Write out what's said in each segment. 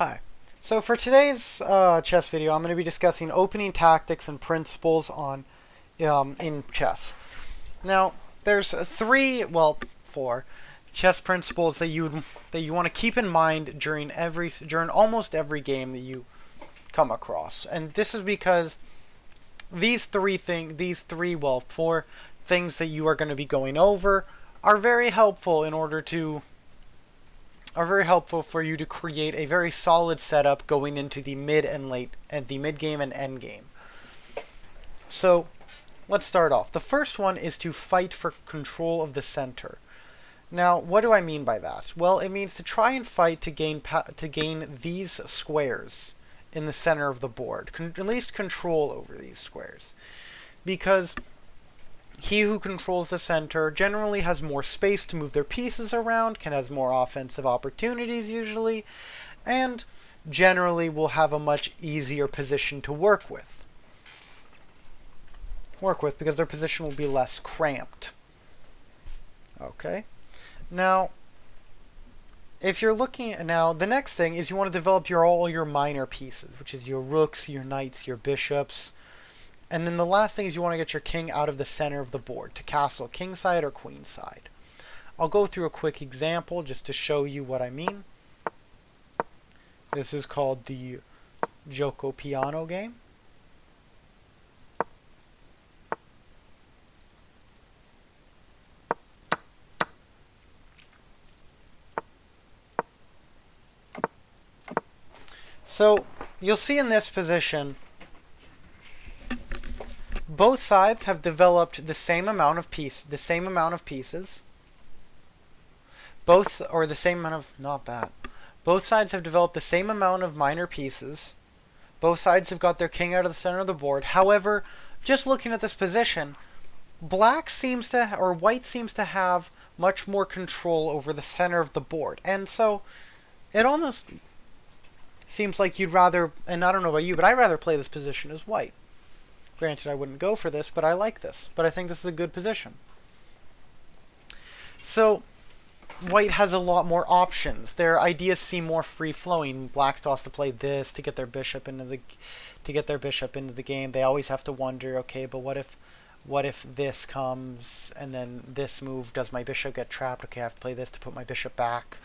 Hi. So for today's chess video, I'm going to be discussing opening tactics and principles on in chess. Now, there's four chess principles that you want to keep in mind during almost every game that you come across, and this is because four things that you are going to be going over are very helpful for you to create a very solid setup going into the mid game and end game. So let's start off. The first one is to fight for control of the center. Now, what do I mean by that? Well, it means to try and fight to gain these squares in the center of the board, at least control over these squares, because he who controls the center generally has more space to move their pieces around, has more offensive opportunities usually, and generally will have a much easier position to work with because their position will be less cramped. Okay. Now, if you're looking at the next thing is you want to develop all your minor pieces, which is your rooks, your knights, your bishops. And then the last thing is you want to get your king out of the center of the board to castle kingside or queenside. I'll go through a quick example just to show you what I mean. This is called the Gioco Piano game. So you'll see in this position, both sides have developed the same amount of pieces. Both sides have developed the same amount of minor pieces. Both sides have got their king out of the center of the board. However, just looking at this position, white seems to have much more control over the center of the board. And so it almost seems like you'd rather, and I don't know about you, but I'd rather play this position as white. Granted, I wouldn't go for this, but I like this. But I think this is a good position. So, white has a lot more options. Their ideas seem more free-flowing. Black still has to play this to get their bishop into the game. They always have to wonder, okay, but what if this comes and then this move, does my bishop get trapped? Okay, I have to play this to put my bishop back.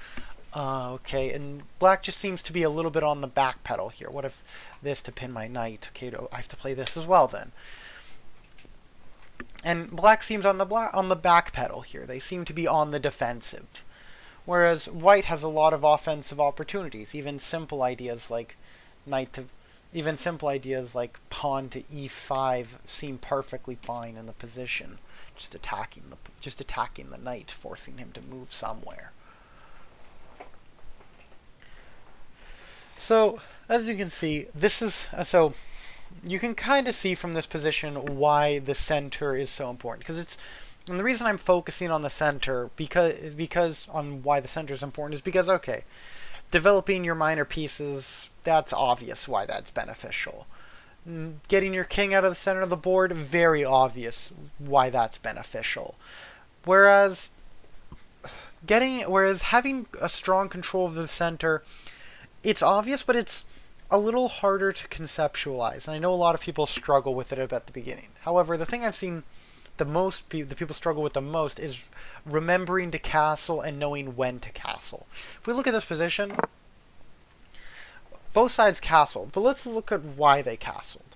Okay, and black just seems to be a little bit on the back pedal here. What if this to pin my knight? Okay, I have to play this as well then. And black seems on the back pedal here. They seem to be on the defensive. Whereas white has a lot of offensive opportunities. Even simple ideas like pawn to e5 seem perfectly fine in the position. Just attacking the knight, forcing him to move somewhere. So, as you can see, you can kind of see from this position why the center is so important. And the reason I'm focusing on the center, because on why the center is important, is because, okay, developing your minor pieces, that's obvious why that's beneficial. Getting your king out of the center of the board, very obvious why that's beneficial. Whereas having a strong control of the center, it's obvious, but it's a little harder to conceptualize. And I know a lot of people struggle with it at the beginning. However, the thing I've seen the people struggle with the most is remembering to castle and knowing when to castle. If we look at this position, both sides castled, but let's look at why they castled.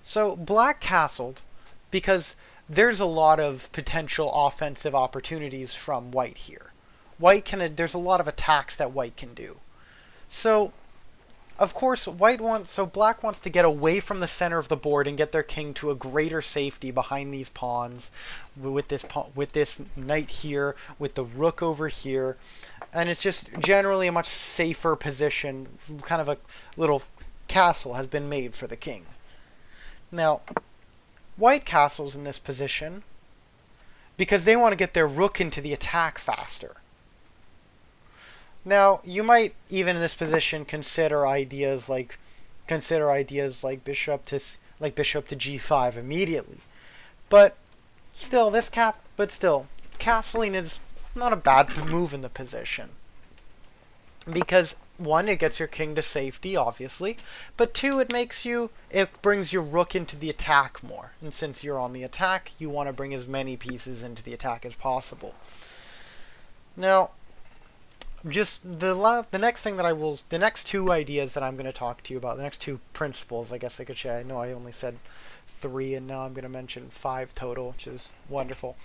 So black castled because there's a lot of potential offensive opportunities from white here. There's a lot of attacks that white can do. So, of course, black wants to get away from the center of the board and get their king to a greater safety behind these pawns, with this knight here, with the rook over here, and it's just generally a much safer position. Kind of a little castle has been made for the king. Now, white castles in this position because they want to get their rook into the attack faster. Now, you might, even in this position, consider ideas like bishop to g5 immediately. But still, castling is not a bad move in the position. Because one, it gets your king to safety, obviously, but two, it brings your rook into the attack more. And since you're on the attack, you want to bring as many pieces into the attack as possible. Now, just the next two ideas that I'm going to talk to you about, the next two principles, I guess I could say. I know I only said 3, and now I'm going to mention 5 total, which is wonderful.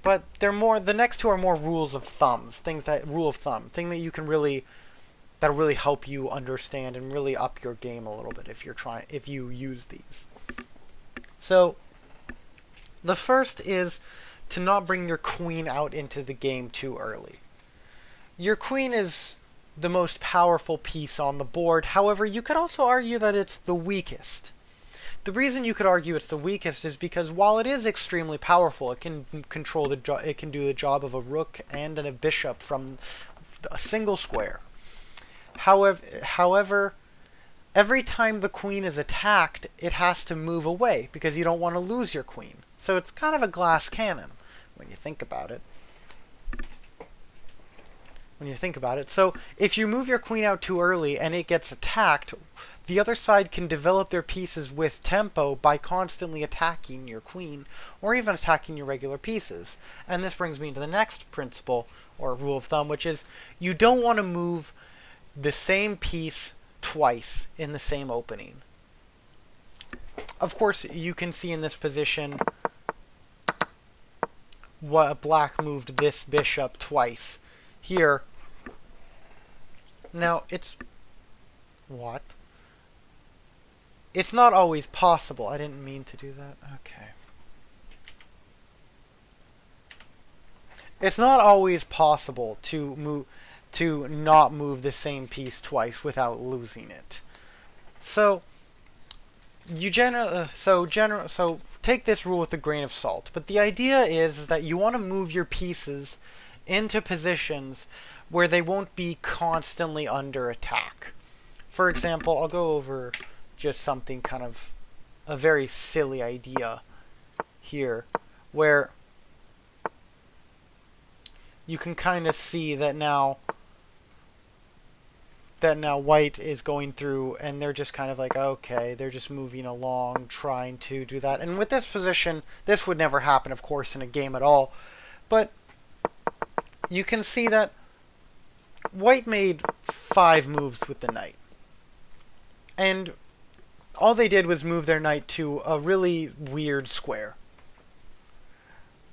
But the next two are more rules of thumbs, thing that you can that'll really help you understand and really up your game a little bit if you use these. So, the first is to not bring your queen out into the game too early. Your queen is the most powerful piece on the board. However, you could also argue that it's the weakest. The reason you could argue it's the weakest is because while it is extremely powerful, it can it can do the job of a rook and a bishop from a single square. However, every time the queen is attacked, it has to move away because you don't want to lose your queen. So it's kind of a glass cannon when you think about it. So if you move your queen out too early and it gets attacked, the other side can develop their pieces with tempo by constantly attacking your queen or even attacking your regular pieces. And this brings me to the next principle or rule of thumb, which is you don't want to move the same piece twice in the same opening. Of course, you can see in this position what black moved this bishop twice here. Now, it's not always possible. I didn't mean to do that. Okay. It's not always possible to not move the same piece twice without losing it. So take this rule with a grain of salt. But the idea is that you want to move your pieces into positions where they won't be constantly under attack. For example, I'll go over just something kind of a very silly idea here, where you can kind of see that now white is going through and they're just kind of like, okay, they're just moving along trying to do that. And with this position, this would never happen, of course, in a game at all. But you can see that white made 5 moves with the knight. And all they did was move their knight to a really weird square.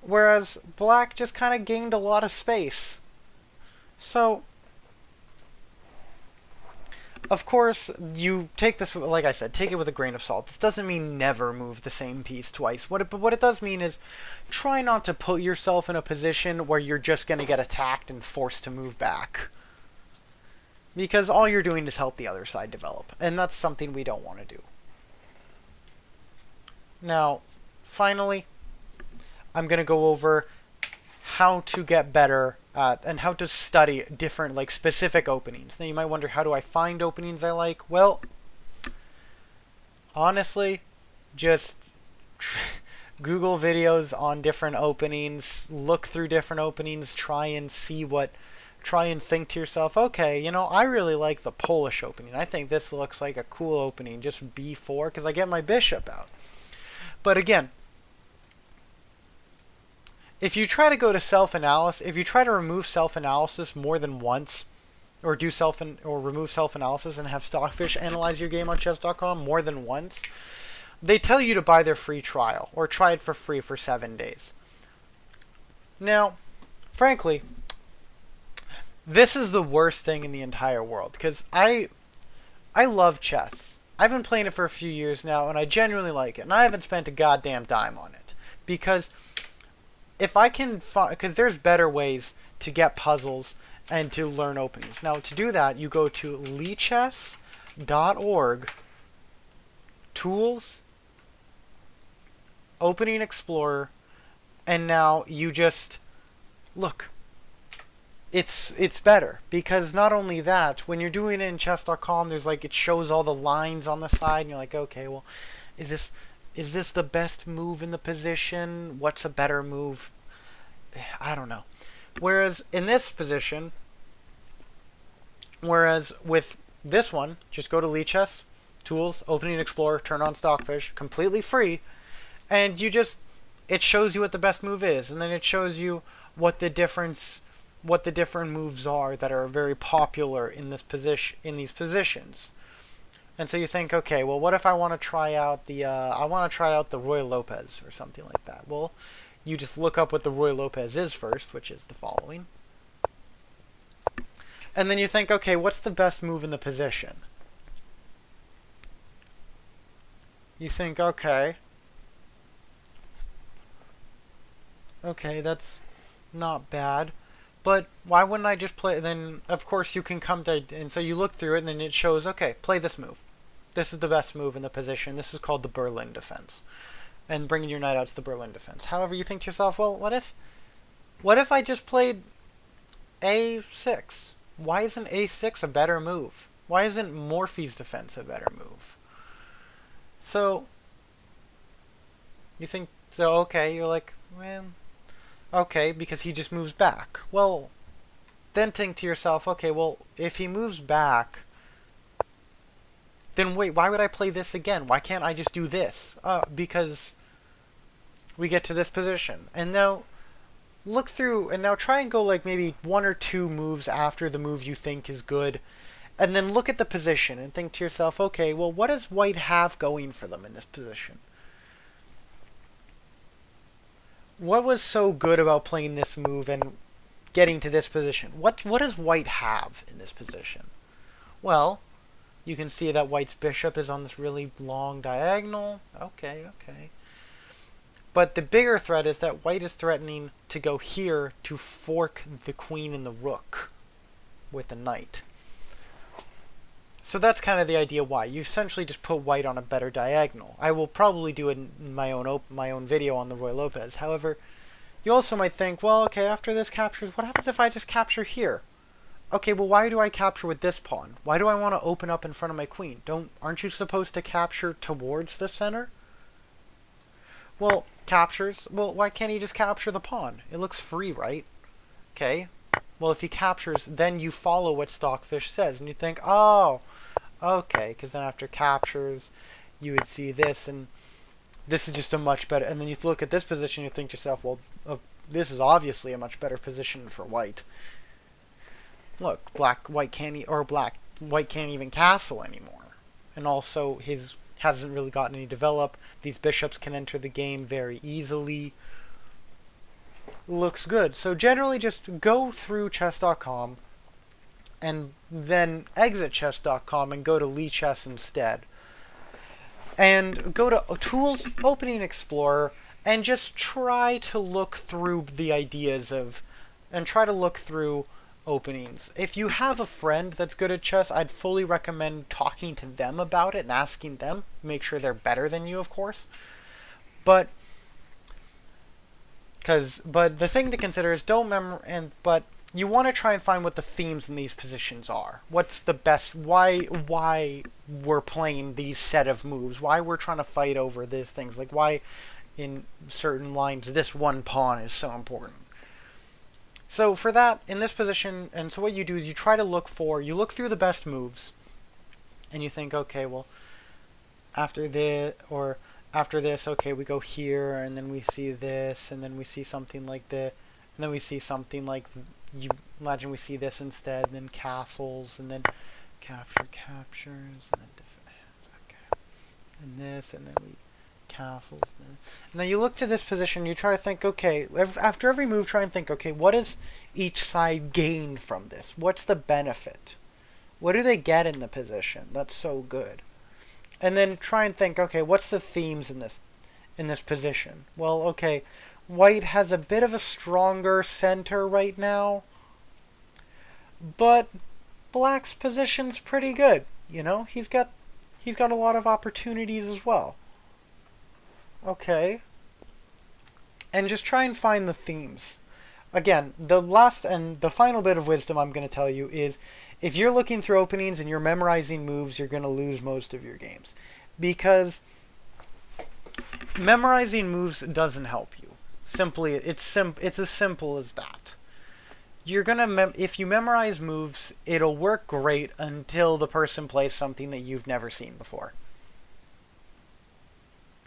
Whereas black just kind of gained a lot of space. So, of course, you take this, like I said, take it with a grain of salt. This doesn't mean never move the same piece twice. But what it does mean is try not to put yourself in a position where you're just going to get attacked and forced to move back. Because all you're doing is help the other side develop. And that's something we don't want to do. Now, finally, I'm going to go over how to get better at and how to study different, like, specific openings. Now, you might wonder, how do I find openings I like? Well, honestly, just Google videos on different openings, look through different openings, try and think to yourself, okay, I really like the Polish opening. I think this looks like a cool opening, just b4, because I get my bishop out. But again, if you try to go to self-analysis, if you try to remove self-analysis more than once, or remove self-analysis and have Stockfish analyze your game on chess.com more than once, they tell you to buy their free trial, or try it for free for 7 days. Now, frankly, this is the worst thing in the entire world, because I love chess. I've been playing it for a few years now, and I genuinely like it, and I haven't spent a goddamn dime on it. Because if I can because there's better ways to get puzzles and to learn openings. Now, to do that, you go to lichess.org, Tools, Opening Explorer, and now you just look. It's better, because not only that, when you're doing it in chess.com, there's it shows all the lines on the side, and you're like, okay, well, is this the best move in the position? What's a better move? I don't know. Whereas in this position, Whereas with this one, just go to Lichess, Tools, Opening Explorer, turn on Stockfish, completely free, and it shows you what the best move is, and then it shows you what the different moves are that are very popular in these positions. And so you think, okay, well, what if I want to try out the Roy Lopez or something like that? Well, you just look up what the Roy Lopez is first, which is the following. And then you think, okay, what's the best move in the position? You think, okay, that's not bad. But why wouldn't I just play? Then, of course, you can come to, and so you look through it, and then it shows, okay, play this move. This is the best move in the position. This is called the Berlin defense. And bringing your knight out's the Berlin defense. However, you think to yourself, well, what if I just played a6? Why isn't a6 a better move? Why isn't Morphy's defense a better move? So, you think, so okay, you're like, man, okay, because he just moves back. Well, then think to yourself, okay, well, if he moves back, then wait, why would I play this again? Why can't I just do this? Because we get to this position. And now, look through, and now try and go like maybe 1 or 2 moves after the move you think is good. And then look at the position and think to yourself, okay, well, what does white have going for them in this position? What was so good about playing this move and getting to this position? What does white have in this position? Well, you can see that white's bishop is on this really long diagonal. Okay. But the bigger threat is that white is threatening to go here to fork the queen and the rook with the knight. So that's kind of the idea why. You essentially just put white on a better diagonal. I will probably do it in my own video on the Roy Lopez. However, you also might think, well, okay, after this captures, what happens if I just capture here? Okay, well, why do I capture with this pawn? Why do I want to open up in front of my queen? Aren't you supposed to capture towards the center? Well, why can't he just capture the pawn? It looks free, right? Okay. Well, if he captures, then you follow what Stockfish says, and you think, oh, okay, because then after captures, you would see this, and this is just a much better, and then you look at this position, you think to yourself, well, this is obviously a much better position for white. Look, white can't even castle anymore, and also hasn't really gotten any develop. These bishops can enter the game very easily. Looks good. So generally just go through chess.com and then exit chess.com and go to Lichess instead. And go to Tools, Opening Explorer, and just try to look through the ideas and try to look through openings. If you have a friend that's good at chess, I'd fully recommend talking to them about it and asking them. Make sure they're better than you, of course. But the thing to consider is but you want to try and find what the themes in these positions are. What's the best? Why we're playing these set of moves? Why we're trying to fight over these things? Like why in certain lines this one pawn is so important. So for that, in this position, and so what you do is you look through the best moves, and you think, okay, well, after this, okay, we go here, and then we see this, and then we see something like this, and then we see something like, you imagine we see this instead, and then castles, and then captures, and then defense, okay, and this, and then we castles, and then you look to this position, you try to think, okay, after every move, try and think, okay, what does each side gain from this? What's the benefit? What do they get in the position that's so good? And then try and think, okay, what's the themes in this position? Well, okay, white has a bit of a stronger center right now, but black's position's pretty good. You know, he's got a lot of opportunities as well. Okay. And just try and find the themes. Again, the last and the final bit of wisdom I'm going to tell you is if you're looking through openings and you're memorizing moves, you're going to lose most of your games. Because memorizing moves doesn't help you. It's as simple as that. you're gonna if you memorize moves, it'll work great until the person plays something that you've never seen before.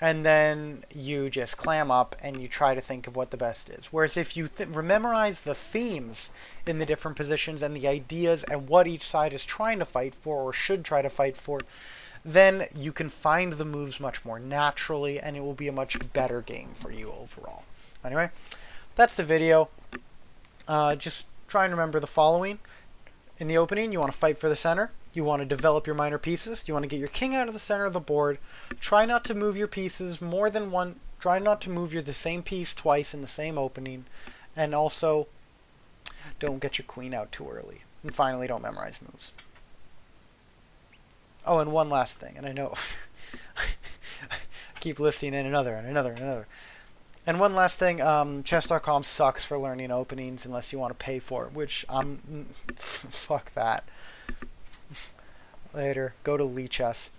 And then you just clam up and you try to think of what the best is. Whereas if you memorize the themes in the different positions and the ideas and what each side is trying to fight for or should try to fight for, then you can find the moves much more naturally and it will be a much better game for you overall. Anyway, that's the video. Just try and remember the following. In the opening, you want to fight for the center. You want to develop your minor pieces. You want to get your king out of the center of the board. Try not to move your pieces more than one. Try not to move the same piece twice in the same opening. And also, don't get your queen out too early. And finally, don't memorize moves. Oh, and one last thing. And I know I keep listing in another and another and another. And one last thing, chess.com sucks for learning openings unless you want to pay for it, which fuck that. Later, go to Lee Chess.